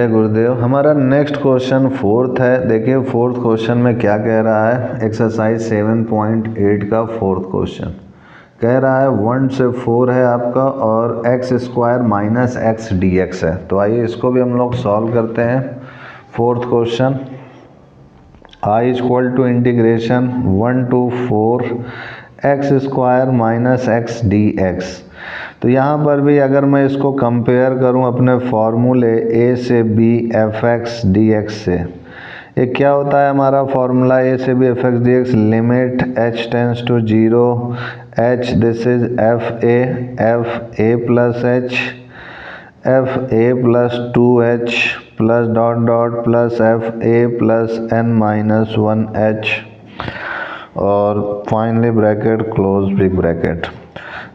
गुरुदेव। हमारा next question fourth है। देखिए फोर्थ क्वेश्चन में क्या कह रहा है। एक्सरसाइज 7.8 का फोर्थ क्वेश्चन कह रहा है 1 से 4 है आपका और x square minus x d x है। तो आइए इसको भी हम लोग सॉल्व करते हैं। Fourth question I equal to integration 1 to 4 x square minus x d x. तो यहाँ पर भी अगर मैं इसको कंपेयर करूँ अपने फॉर्मूले a से b f x d x से, ये क्या होता है हमारा फॉर्मूला a से b f x d x, limit h tends to 0 h this is f a plus h f a plus 2h plus dot dot plus f a plus n minus 1h और finally bracket close big bracket.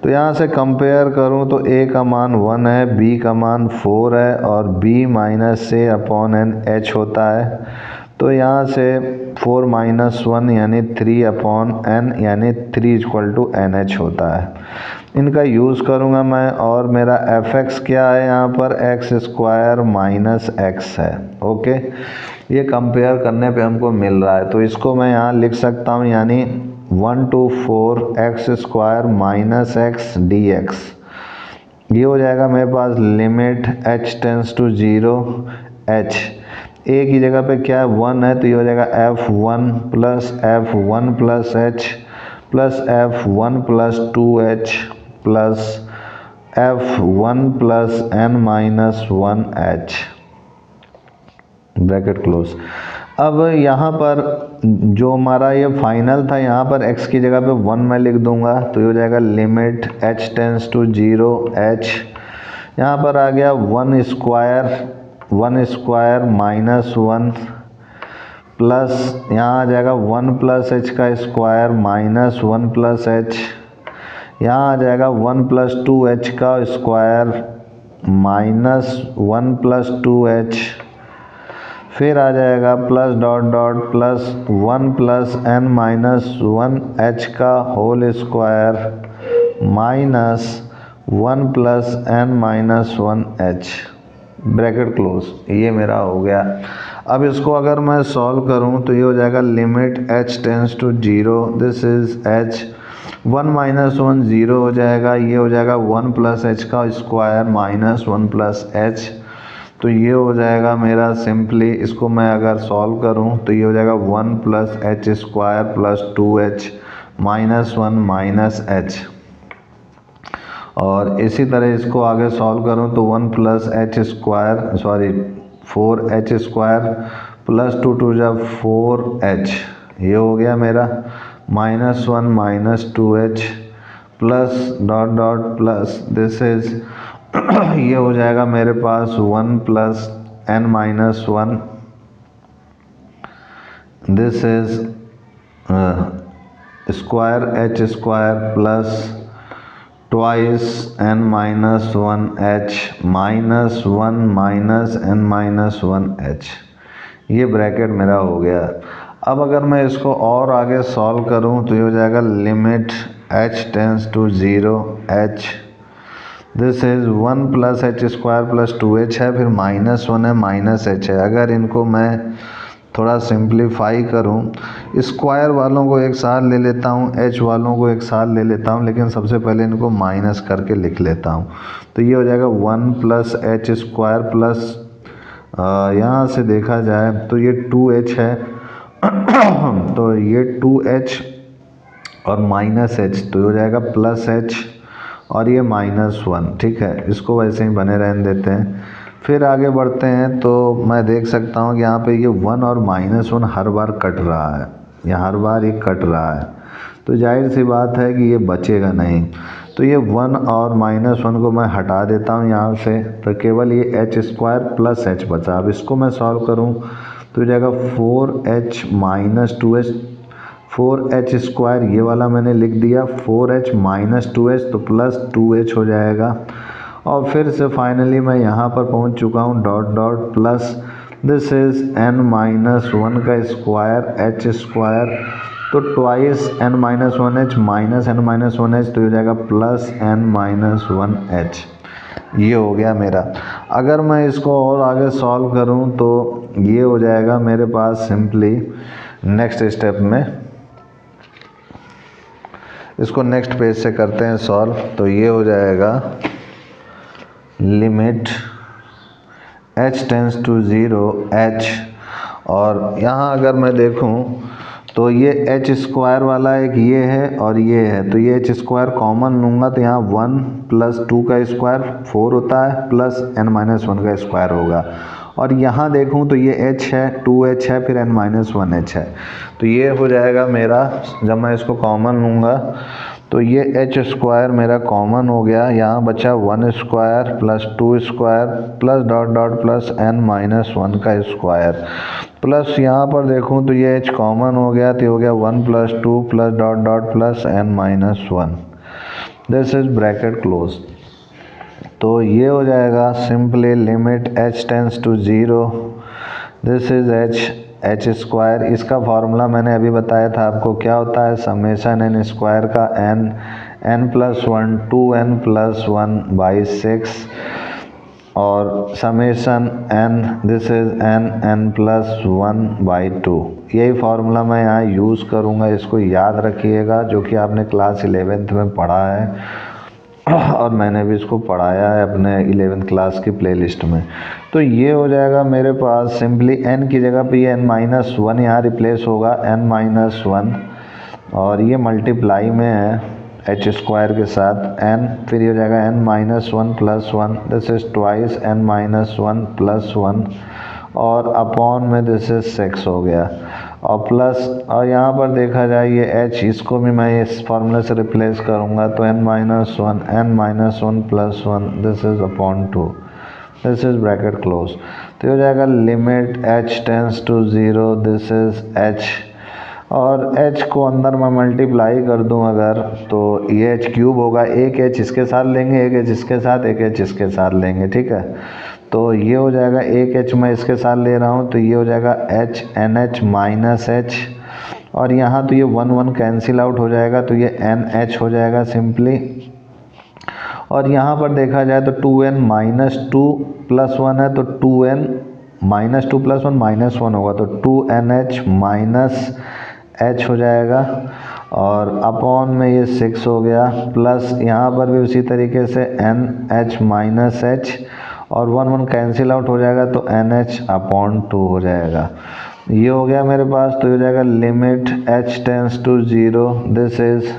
तो यहाँ से compare करूँ तो a का मान 1 है, b का मान 4 है और b minus a upon n h होता है। तो यहाँ से 4 माइनस 1 यानी 3 अपॉन n यानी 3 इक्वल टू एन एच होता है। इनका यूज़ करूँगा मैं और मेरा एफ एक्स क्या है, यहाँ पर एक्स स्क्वायर माइनस एक्स है। ओके, ये कंपेयर करने पे हमको मिल रहा है। तो इसको मैं यहाँ लिख सकता हूँ यानी 1 to 4 x square minus x d x. ये हो जाएगा मेरे पास limit h tends to 0 h, a की जगह पे क्या है 1 है तो ये हो जाएगा f1 plus f1 plus h plus f1 plus 2h plus f1 plus n minus 1h bracket close. अब यहाँ पर जो हमारा ये फाइनल था, यहाँ पर x की जगह पे 1 मैं लिख दूंगा तो ये हो जाएगा limit h tends to 0 h। यहाँ पर आ गया 1 स्क्वायर माइनस 1 प्लस यहाँ आ जाएगा 1 प्लस h का स्क्वायर माइनस 1 प्लस h। यहाँ आ जाएगा 1 प्लस 2h का स्क्वायर माइनस 1 प्लस 2h। फिर आ जाएगा plus dot dot plus 1 plus n minus 1h का whole square minus 1 plus n minus 1h bracket close. ये मेरा हो गया। अब इसको अगर मैं सॉल्व करूं तो ये हो जाएगा limit h tends to 0 this is h 1 minus 1 0 हो जाएगा। ये हो जाएगा 1 प्लस h का स्क्वायर माइनस 1 प्लस h। तो ये हो जाएगा मेरा सिंपली, इसको मैं अगर सॉल्व करूं तो ये हो जाएगा 1 plus h square plus 2h minus 1 minus h। और इसी तरह इसको आगे सॉल्व करूं तो 1 plus h square 4h square plus 2 two जा 4h, ये हो गया मेरा minus 1 minus 2h plus dot dot plus this is ये हो जाएगा मेरे पास 1 plus n minus 1 this is square h square plus twice n minus 1h minus 1 minus n minus 1h। ये ब्रैकेट मेरा हो गया। अब अगर मैं इसको और आगे सॉल्व करूं तो ये हो जाएगा limit h tends to 0 h this is 1 plus h square plus 2h है, फिर माइनस 1 है माइनस h है। अगर इनको मैं थोड़ा सिंप्लीफाई करूं, स्क्वायर वालों को एक साथ ले लेता हूं, h वालों को एक साथ ले लेता हूं, लेकिन सबसे पहले इनको माइनस करके लिख लेता हूं। तो ये हो जाएगा 1 प्लस h स्क्वायर प्लस यहाँ से देखा जाए तो ये 2h है तो ये 2h और माइनस h तो हो जाएगा प्लस h और ये माइनस 1। ठीक है, इसको वैसे ही बने रहने देते हैं। फिर आगे बढ़ते हैं तो मैं देख सकता हूँ कि यहाँ पे ये 1 और माइनस 1 हर बार कट रहा है, या हर बार ये कट रहा है, तो जाहिर सी बात है कि ये बचेगा नहीं। तो ये 1 और माइनस 1 को मैं हटा देता हूँ यहाँ से, तो केवल ये h स्क्वायर प्लस h बचा। अब इसको मैं सॉल्व करूँ तो हो जाएगा 4h minus 2h 4h square, ये वाला मैंने लिख दिया 4h माइनस 2h तो प्लस 2h हो जाएगा। और फिर से फाइनली मैं यहाँ पर पहुँच चुका हूँ dot dot plus this is n minus 1 का स्क्वायर h स्क्वायर तो twice n minus 1h minus n minus 1h तो हो जाएगा प्लस n माइनस 1h। ये हो गया मेरा। अगर मैं इसको और आगे सॉल्व करूं तो ये हो जाएगा मेरे पास सिंपली नेक्स्ट स्टेप में, इसको नेक्स्ट पेज से करते हैं सॉल्व। तो ये हो जाएगा limit h tends to 0 h, और यहाँ अगर मैं देखूँ तो ये h स्क्वायर वाला एक ये है और ये है, तो ये h स्क्वायर कॉमन लूँगा तो यहाँ 1 प्लस 2 का स्क्वायर 4 होता है प्लस n-1 का स्क्वायर होगा। और यहाँ देखूँ तो ये h है, 2h है, फिर n-1h है, तो ये हो जाएगा मेरा। जब मैं इसको कॉमन लूँगा तो ये h स्क्वायर मेरा कॉमन हो गया, यहाँ बचा 1 square plus 2 square plus dot dot plus n-1 का स्क्वायर, प्लस यहाँ पर देखूँ तो ये h कॉमन हो गया तो हो गया 1 plus 2 plus dot dot plus n-1, this is bracket close. तो ये हो जाएगा simply limit h tends to 0, this is h square. इसका फार्मूला मैंने अभी बताया था आपको, क्या होता है समेशन n स्क्वायर का n plus 1 2n plus 1 by 6 और summation n this is n plus 1 by 2। यही फार्मूला मैं यहाँ यूज़ करूँगा, इसको याद रखिएगा, जो कि आपने क्लास 11th में पढ़ा है और मैंने भी इसको पढ़ाया है अपने 11th क्लास की प्लेलिस्ट में। तो ये हो जाएगा मेरे पास सिंपली n की जगह पे ये n-1 यहाँ रिप्लेस होगा n-1, और ये मल्टीप्लाई में है h स्क्वायर के साथ n, फिर ये हो जाएगा n-1 plus 1, this is twice n-1 plus 1, और अपॉन में दिस इज 6 हो गया, और प्लस, और यहाँ पर देखा जाए ये h, इसको भी मैं इस फार्मूले से रिप्लेस करूँगा तो n-1 plus 1, this is upon 2, this is bracket close. तो हो जाएगा limit h tends to 0, this is h, और h को अंदर मैं मल्टीप्लाई कर दूं अगर तो ये h क्यूब होगा, एक h इसके साथ लेंगे, एक h इसके साथ, एक h इसके साथ लेंगे, ठीक है। तो ये हो जाएगा एक h मैं इसके साथ ले रहा हूँ तो ये हो जाएगा h nh माइनस h, और यहाँ तो ये 1 कैंसिल आउट हो जाएगा तो ये nh हो जाएगा सिंपली, और यहाँ पर देखा जाए तो 2n माइनस 2 प्लस 1 है तो 2n माइनस 2 प्लस 1 माइनस 1 होगा तो 2nh माइनस h हो जाएगा, और अपॉन में ये 6 हो गया, प्लस यहाँ पर भी उसी तरीके से nh माइनस h, और 1 कैंसिल आउट हो जाएगा तो nh अपॉन 2 हो जाएगा। ये हो गया मेरे पास। तो ये हो जाएगा limit h tends to 0, this is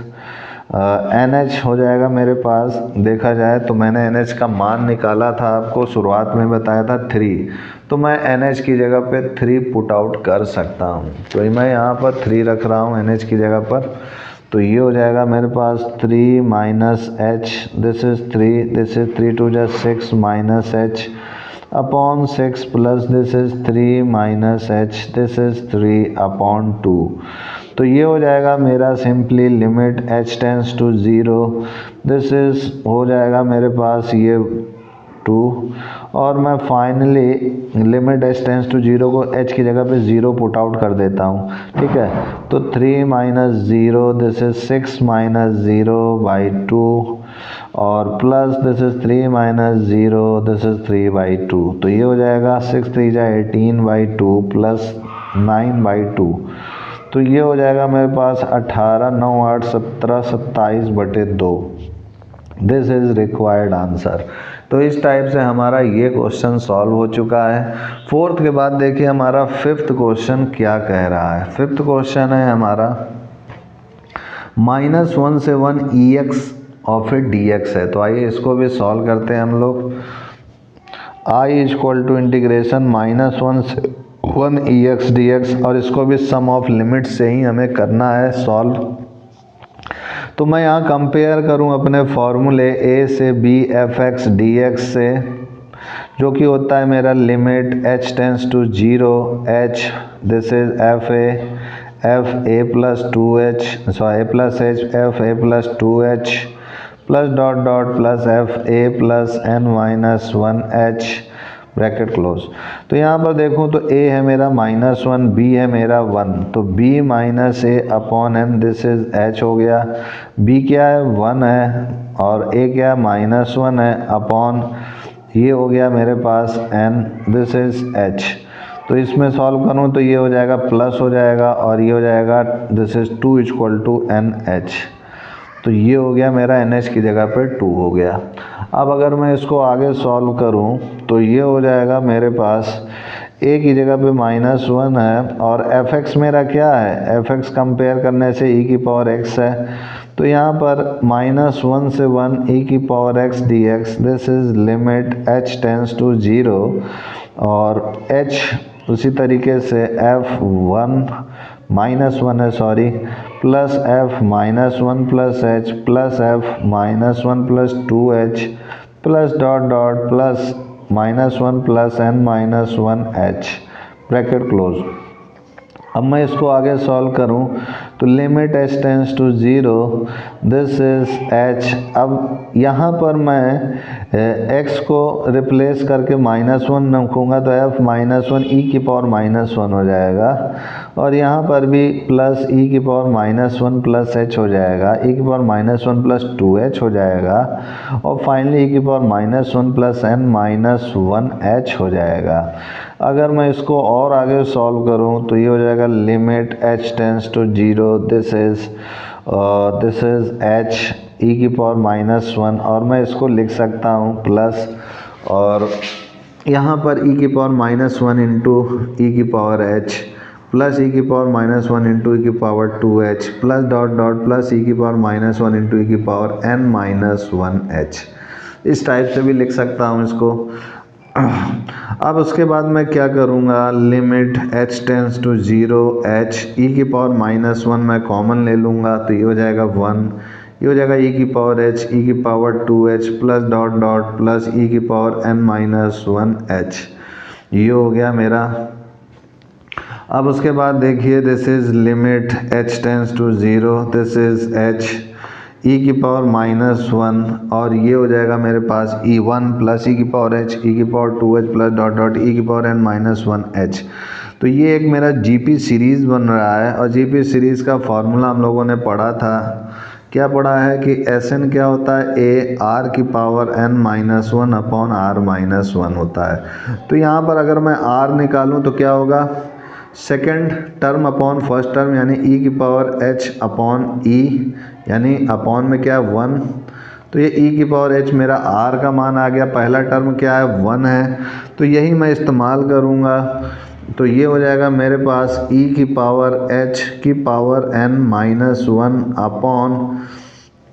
nh हो जाएगा मेरे पास। देखा जाए तो मैंने nh का मान निकाला था, आपको शुरुआत में बताया था 3, तो मैं nh की जगह पे 3 पुट आउट कर सकता हूँ, तो मैं यहाँ पर 3 रख रहा हूँ nh की जगह पर। तो ये हो जाएगा मेरे पास 3 minus h, this is 3, this is 3 to जा 6 minus h upon 6 plus this is 3 minus h, this is 3 upon 2। तो ये हो जाएगा मेरा simply limit h tends to 0, this is हो जाएगा मेरे पास ये 2, और मैं finally limit h tends to 0 को h की जगह पे 0 पुट आउट कर देता हूँ, ठीक है। तो 3 minus 0 this is 6 minus 0 by 2, और plus this is 3 minus 0 this is 3 by 2। तो ये हो जाएगा 6 3 जा 18 बाई 2 प्लस 9 बाई 2। तो ये हो जाएगा मेरे पास 18 9 8 17 27 बटे 2, दिस इज रिक्वायर्ड आंसर। तो इस टाइप से हमारा ये क्वेश्चन सॉल्व हो चुका है। फोर्थ के बाद देखिए हमारा फिफ्थ क्वेश्चन क्या कह रहा है। फिफ्थ क्वेश्चन है हमारा -1 से 1 ex और फिर dx है। तो आइए इसको भी सॉल्व करते हैं हम लोग। I इक्वल टू इंटीग्रेशन -1 से 1 ex dx, और इसको भी सम ऑफ लिमिट से ही हमें करना है सॉल्व। तो मैं यहाँ कंपेयर करूँ अपने फॉर्मूले a से b f(x) dx से, जो कि होता है मेरा limit h tends to 0 h, this is f a plus 2h, sorry a plus h f a plus 2h plus dot dot plus f a plus n minus 1h bracket close. तो यहाँ पर देखूँ तो a है मेरा -1, b है मेरा 1, तो b minus A upon n, this is h हो गया। b क्या है 1 है और a क्या है -1 है अपॉन ये हो गया मेरे पास n, दिस इज h। तो इसमें सॉल्व करूँ तो ये हो जाएगा प्लस हो जाएगा और ये हो जाएगा दिस इज 2 = NH। तो ये हो गया मेरा NH की जगह पे 2 हो गया। अब अगर मैं इसको आगे सॉल्व करूं तो ये हो जाएगा मेरे पास a की जगह पे -1 है और fx मेरा क्या है, fx कंपेयर करने से e⁻x है। तो यहाँ पर -1 से 1 e⁻x dx, this is limit h tends to 0 और h उसी तरीके से f1 -1 है sorry, plus f -1 plus h plus f -1 plus 2h plus dot dot plus -1 plus n-1h bracket close. अब मैं इसको आगे सॉल्व करूं तो limit h tends to 0, this is h। अब यहाँ पर मैं x को रिप्लेस करके -1 रखूँगा तो f -1 e⁻−1 हो जाएगा और यहाँ पर भी प्लस e⁻−1 प्लस h हो जाएगा, e⁻−1 प्लस 2h हो जाएगा और फाइनली e⁻−1 प्लस n-1h हो जाएगा। अगर मैं इसको और आगे सॉल्व करूं तो ये हो जाएगा limit h tends to 0, this is h e⁻−1 और मैं इसको लिख सकता हूं प्लस और यहाँ पर e⁻−1 into e⁻h plus e⁻−1 into e⁻2h plus dot dot plus e⁻−1 into e⁻n-1h, इस टाइप से भी लिख सकता हूँ इसको। अब उसके बाद मैं क्या करूँगा, limit h tends to 0 h e⁻−1 मैं कॉमन ले लूँगा तो ये हो जाएगा 1, ये हो जाएगा e⁻h e⁻2h plus dot dot plus e⁻n-1h, ये हो गया मेरा। अब उसके बाद देखिए this is limit h tends to 0, this is h e⁻−1 और ये हो जाएगा मेरे पास e1 plus e⁻h e⁻2h plus dot dot e⁻n-1h। तो ये एक मेरा GP सीरीज़ बन रहा है और GP सीरीज़ का फॉर्मूला हम लोगों ने पढ़ा था। क्या पढ़ा है कि Sn क्या होता है, a r⁻n-1 अपॉन r-1 होता है। तो यहाँ पर अगर मैं r निकालूँ तो क्या होगा, second term upon first term यानी e⁻h अपॉन e, यानी अपॉन में क्या है 1, तो ये e⁻h मेरा r का मान आ गया, पहला टर्म क्या है 1 है, तो यही मैं इस्तेमाल करूँगा। तो ये हो जाएगा मेरे पास e⁻h की पावर n-1 अपॉन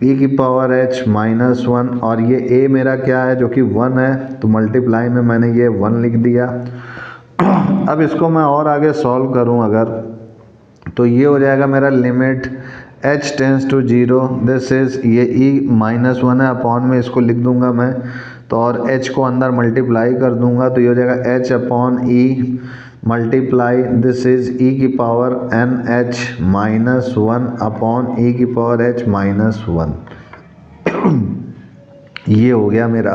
e⁻h-1 और ये a मेरा क्या है जो कि 1 है, तो मल्टीप्लाई में मैंने ये 1 लिख दिया। अब इसको मैं और आगे सॉल्व करूं अगर, तो ये हो जाएगा मेरा limit h tends to 0, this is ये e-1 है अपॉन में इसको लिख दूंगा मैं, तो और h को अंदर मल्टीप्लाई कर दूंगा तो ये हो जाएगा h upon e multiply this is e⁻n-1 upon e⁻h-1 ये हो गया मेरा।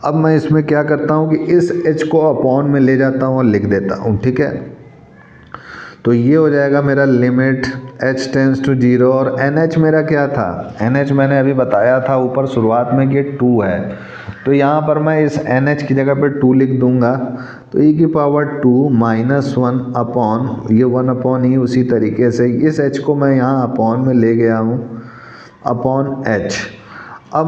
अब मैं इसमें क्या करता हूँ कि इस h को अपॉन में ले जाता हूँ और लिख देता हूँ, ठीक है। तो ये हो जाएगा मेरा लिमिट h टेंड्स टू 0 और NH मेरा क्या था, NH मैंने अभी बताया था ऊपर शुरुआत में कि 2 है, तो यहाँ पर मैं इस NH की जगह पे 2 लिख दूंगा, तो e⁻2-1 अपॉन ये 1 अपॉन e, उसी तरीके से इस h को मैं यहाँ अपॉन में ले गया हूँ अपॉन h। अब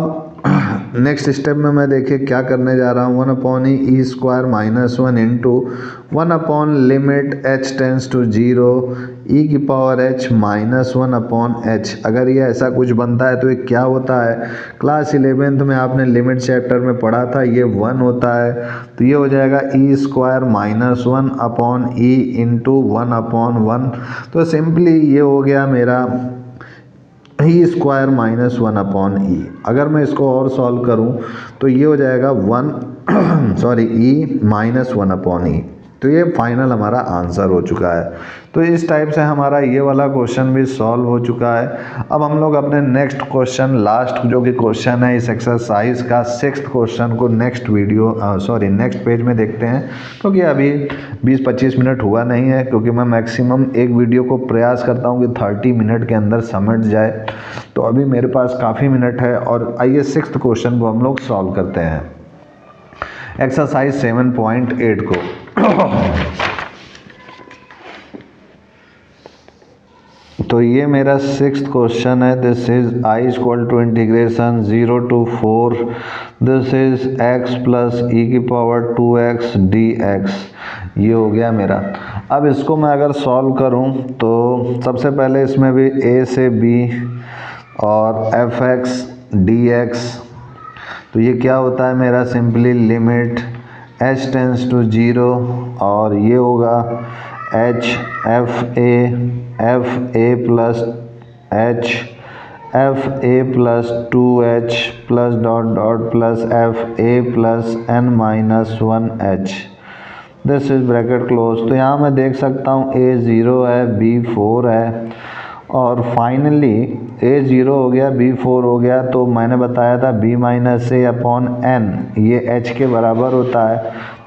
नेक्स्ट स्टेप में मैं देखिए क्या करने जा रहा हूँ, 1 upon e² -1 into 1 upon limit h tends to 0 e⁻h-1 upon h। अगर ये ऐसा कुछ बनता है तो ये क्या होता है, क्लास 11th में आपने लिमिट चैप्टर में पढ़ा था, ये 1 होता है, तो ये हो जाएगा e² -1 upon e into 1 upon 1। तो सिंपली ये हो गया मेरा e² -1 अपॉन e। अगर मैं इसको और सॉल्व करूं तो ये हो जाएगा e -1 अपॉन e। तो ये फाइनल हमारा आंसर हो चुका है। तो इस टाइप से हमारा ये वाला क्वेश्चन भी सॉल्व हो चुका है। अब हम लोग अपने नेक्स्ट क्वेश्चन, लास्ट जो कि क्वेश्चन है इस एक्सरसाइज का 6th क्वेश्चन को नेक्स्ट पेज में देखते हैं, क्योंकि अभी 20-25 मिनट हुआ नहीं है, क्योंकि मैं मैक्सिमम एक वीडियो को प्रयास करता हूँ कि 30 मिनट के अंदर समेट जाए। तो अभी मेरे पास काफ़ी मिनट है, और आइए 6th क्वेश्चन को हम लोग सॉल्व करते हैं, एक्सरसाइज 7.8 को। तो ये मेरा 6th क्वेश्चन है। This is I = integration 0 to 4, this is x plus e⁻²x dx। ये हो गया मेरा। अब इसको मैं अगर सॉल्व करूं तो सबसे पहले इसमें भी a से b और fx dx, तो ये क्या होता है मेरा, simply limit h tends to 0, और ये होगा h f a plus h f a plus 2h plus dot dot plus f a plus n-1 h, this is bracket close. तो यहाँ मैं देख सकता हूँ a 0 है, b 4 है, और फाइनली a 0 हो गया, b 4 हो गया। तो मैंने बताया था b minus a upon n ये h के बराबर होता है।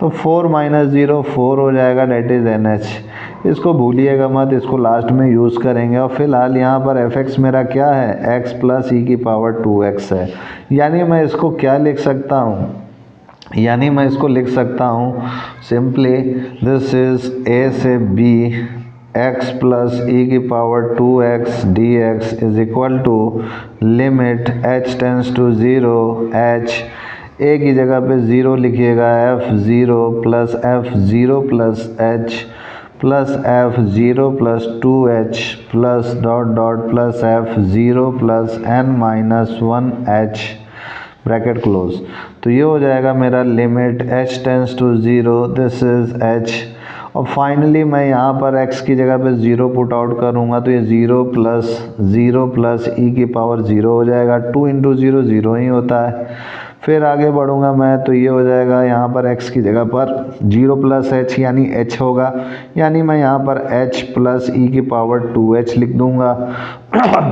तो 4 - 0 4 हो जाएगा, डेट इज nh। इसको भूलिएगा मत, इसको लास्ट में यूज़ करेंगे। और फिलहाल यहाँ पर fx मेरा क्या है, x प्लस e⁻²x है। यानी मैं इसको क्या लिख सकता हूँ, यानी मैं इसको लिख सकता हूँ सिंपली, दिस इज a से b x plus e⁻²x dx is equal to limit h tends to 0 h, a की जगह पे 0 लिखिएगा, f0 plus f0 plus h plus f0 plus 2h plus dot dot plus f0 plus n-1 h, bracket close. तो ये हो जाएगा मेरा limit h tends to 0, this is h। और फाइनली मैं यहाँ पर x की जगह पे 0 पुट आउट करूँगा, तो ये 0 प्लस e⁻0 हो जाएगा। 2 × 0 0 ही होता है। फिर आगे बढ़ूँगा मैं, तो ये हो जाएगा यहाँ पर x की जगह पर 0 प्लस h यानी h होगा, यानी मैं यहाँ पर h प्लस e⁻²h लिख दूँगा।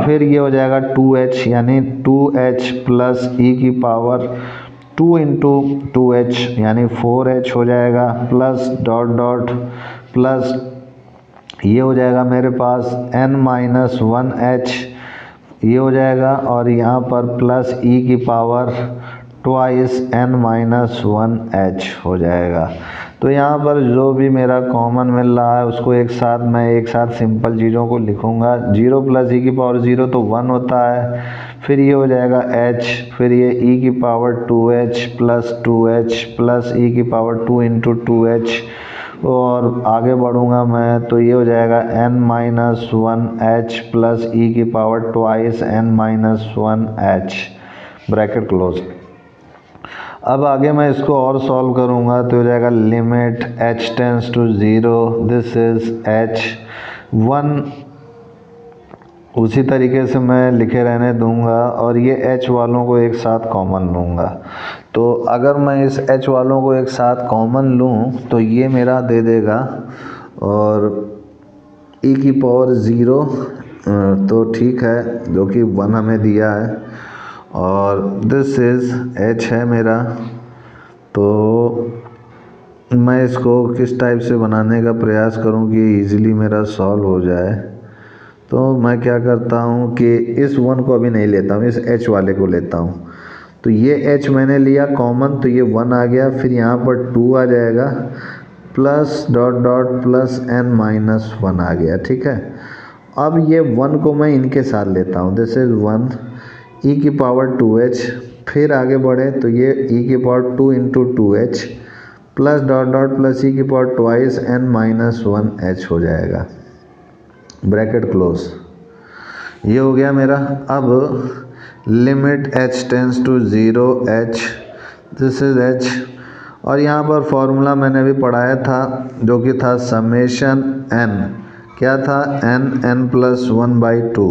फिर ये हो जाएगा 2h यानी 2h प्लस e⁻2 × 2h यानी 4h हो जाएगा, प्लस डॉट डॉट प्लस ये हो जाएगा मेरे पास n-1 h, ये हो जाएगा, और यहाँ पर प्लस e⁻² n-1 h हो जाएगा। तो यहाँ पर जो भी मेरा कॉमन मिल रहा है उसको एक साथ सिंपल चीज़ों को लिखूँगा। 0 प्लस e⁻0 तो 1 होता है, फिर ये हो जाएगा h, फिर ये e⁻²h plus 2h plus e⁻2 × 2h, और आगे बढ़ूँगा मैं, तो ये हो जाएगा n-1 h plus e⁻² n-1 h, bracket close. अब आगे मैं इसको और सॉल्व करूँगा, तो हो जाएगा limit h tends to 0, this is h 1, उसी तरीके से मैं लिखे रहने दूंगा, और ये h वालों को एक साथ कॉमन लूँगा। तो अगर मैं इस h वालों को एक साथ कॉमन लूँ तो ये मेरा दे देगा, और e⁻0 तो ठीक है, जो कि 1 हमें दिया है, और दिस इज़ h है मेरा। तो मैं इसको किस टाइप से बनाने का प्रयास करूं कि इजीली मेरा सॉल्व हो जाए। तो मैं क्या करता हूं कि इस 1 को अभी नहीं लेता हूं, इस h वाले को लेता हूं। तो ये h मैंने लिया कॉमन, तो ये 1 आ गया, फिर यहाँ पर 2 आ जाएगा, plus dot dot plus n-1 आ गया, ठीक है। अब ये 1 को मैं इनके साथ लेता हूँ, दिस इज 1 e⁻²h, फिर आगे बढ़े तो ये e⁻2 × 2h plus dot dot plus e⁻² n-1 h हो जाएगा, ब्रैकेट क्लोज। ये हो गया मेरा। अब limit h tends to 0 h, this is h, और यहाँ पर फॉर्मूला मैंने भी पढ़ाया था, जो कि था समेशन n, क्या था n+1/2।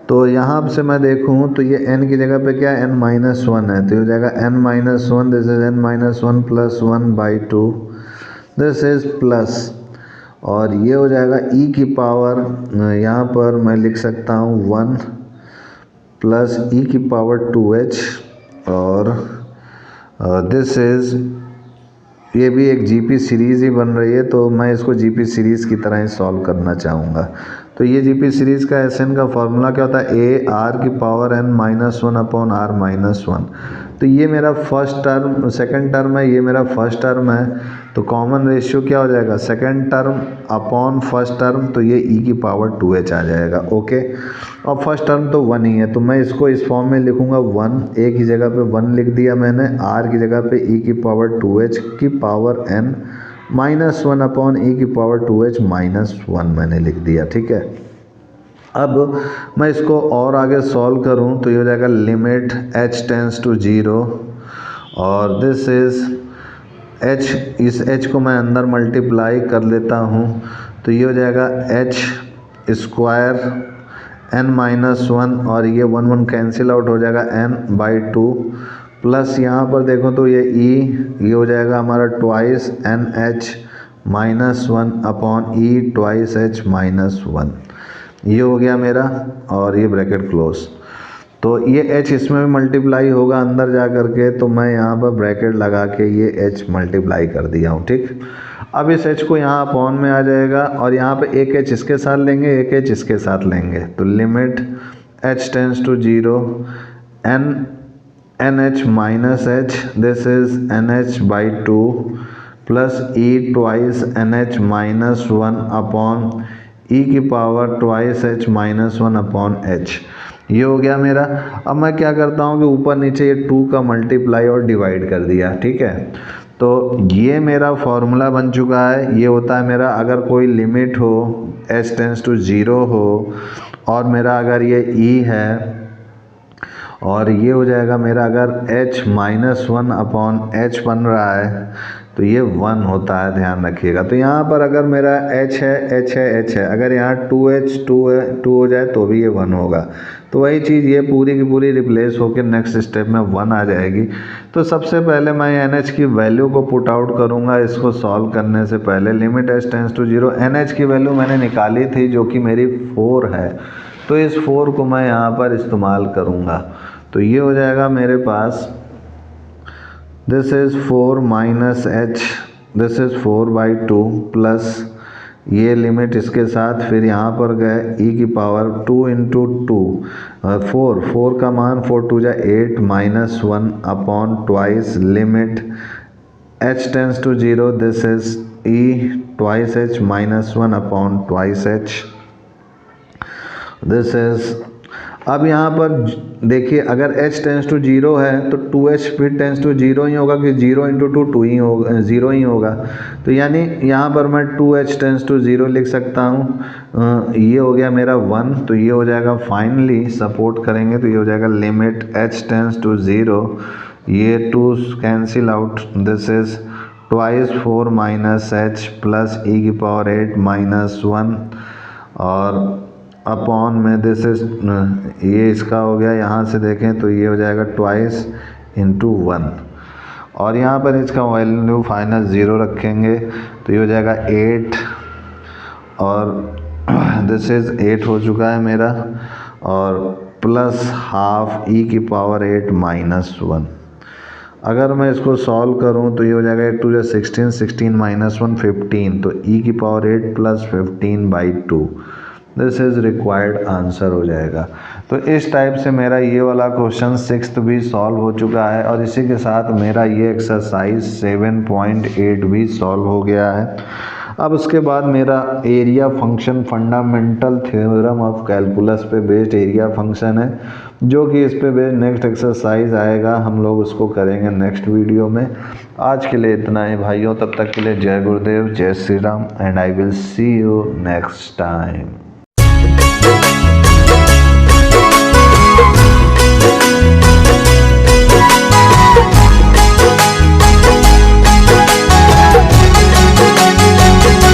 तो यहाँ से मैं देखूँ तो ये n की जगह पे क्या n-1 है, तो हो जाएगा n-1, this is n-1 + 1/2, this is plus, और ये हो जाएगा e की पावर, यहाँ पर मैं लिख सकता हूँ 1 प्लस e की पावर 2h, और दिस इज़, ये भी एक जीपी सीरीज़ ही बन रही है, तो मैं इसको जीपी सीरीज़ की तरह ही सॉल्व करना चाहूँगा। तो ये जीपी सीरीज़ का एसएन का फॉर्मूला क्या होता है, ए आर की power n minus 1 upon r minus 1। तो ये मेरा फर्स्ट टर्म, सेकंड टर्म है, ये मेरा फर्स्ट टर्म है, तो कॉमन रेशियो क्या हो जाएगा, second term upon first term, तो ये e की पावर 2h आ जाएगा। ओके, और फर्स्ट टर्म तो 1 ही है, तो मैं इसको इस फॉर्म में लिखूंगा 1, ए की जगह पे 1 लिख दिया मैंने, r की जगह पे e की पावर 2h की power n minus 1 upon e की पावर 2h माइनस 1 मैंने लिख दिया। ठीक है, अब मैं इसको और आगे सॉल्व करूं तो ये हो जाएगा लिमिट h टेंस टू 0, और दिस इज़ h, इस h को मैं अंदर मल्टीप्लाई कर लेता हूं, तो ये हो जाएगा h स्क्वायर n माइनस 1, और ये 1 1 कैंसिल आउट हो जाएगा n/2, प्लस यहाँ पर देखो तो ये e, ये हो जाएगा हमारा twice NH minus 1 upon e twice h minus 1, ये हो गया मेरा, और ये ब्रैकेट क्लोज। तो ये h इसमें भी मल्टीप्लाई होगा अंदर जा कर के, तो मैं यहाँ पर ब्रैकेट लगा के ये h मल्टीप्लाई कर दिया हूँ। ठीक, अब इस h को यहाँ अपॉन में आ जाएगा, और यहाँ पे एक h इसके साथ लेंगे, एक h इसके साथ लेंगे, तो limit h tends to 0 NH minus h, this is NH/2 plus e twice NH minus 1 upon e की power twice h minus 1 upon h, ये हो गया मेरा। अब मैं क्या करता हूँ कि ऊपर नीचे ये 2 का मल्टीप्लाई और डिवाइड कर दिया। ठीक है, तो ये मेरा फॉर्मूला बन चुका है। ये होता है मेरा, अगर कोई लिमिट हो h टेंस टू 0 हो, और मेरा अगर ये e है, और ये हो जाएगा मेरा अगर h माइनस 1 अपॉन h बन रहा है, तो ये 1 होता है, ध्यान रखिएगा। तो यहाँ पर अगर मेरा h है, h है, h है, अगर यहाँ 2h 2 है, 2 हो जाए तो भी ये 1 होगा। तो वही चीज़ ये पूरी की पूरी रिप्लेस होकर नेक्स्ट स्टेप में 1 आ जाएगी। तो सबसे पहले मैं NH की वैल्यू को पुट आउट करूँगा इसको सॉल्व करने से पहले। Limit h tends to 0, NH की वैल्यू मैंने निकाली थी जो कि मेरी 4 है, तो इस 4 को मैं यहाँ पर इस्तेमाल करूँगा। तो ये हो जाएगा मेरे पास, this is 4 minus h, this is 4/2 plus ये लिमिट इसके साथ, फिर यहाँ पर गए e की पावर 2 इंटू 2, 4 का मान 4 2 जा 8 minus 1 upon twice limit h tends to 0, this is e twice h minus 1 upon twice h, this is. अब यहाँ पर देखिए, अगर h टेंस टू 0 है तो 2h फिर टेंस टू 0 ही होगा, कि 0 इंटू 2 2 ही होगा, 0 ही होगा। तो यानी यहाँ पर मैं 2h टेंस टू 0 लिख सकता हूँ। ये हो गया मेरा 1, तो ये हो जाएगा फाइनली, सपोर्ट करेंगे तो ये हो जाएगा लिमिट h टेंस टू 0, ये 2 cancel out, this is twice 4 minus h plus e की पावर 8 माइनस 1, और अपॉन में दिस इज, ये इसका हो गया, यहाँ से देखें तो ये हो जाएगा ट्वाइस इंटू 1, और यहाँ पर इसका वैल्यू फाइनल 0 रखेंगे तो ये हो जाएगा 8, और दिस इज़ 8 हो चुका है मेरा, और प्लस हाफ e की पावर 8 माइनस 1। अगर मैं इसको सॉल्व करूं तो ये हो जाएगा 8 2 16, 16 माइनस 1 15, तो e की power 8 plus 15/2, this is required answer हो जाएगा। तो इस टाइप से मेरा ये वाला क्वेश्चन 6th भी सॉल्व हो चुका है, और इसी के साथ मेरा ये एक्सरसाइज 7.8 भी सॉल्व हो गया है। अब उसके बाद मेरा area function fundamental theorem of calculus पे बेस्ड एरिया फंक्शन है, जो कि इस पे बेस्ड नेक्स्ट एक्सरसाइज आएगा, हम लोग उसको करेंगे नेक्स्ट वीडियो में। आज के लिए इतना ही भाइयों, तब तक के लिए जय गुरुदेव, जय Shri Ram, and I will see you next time.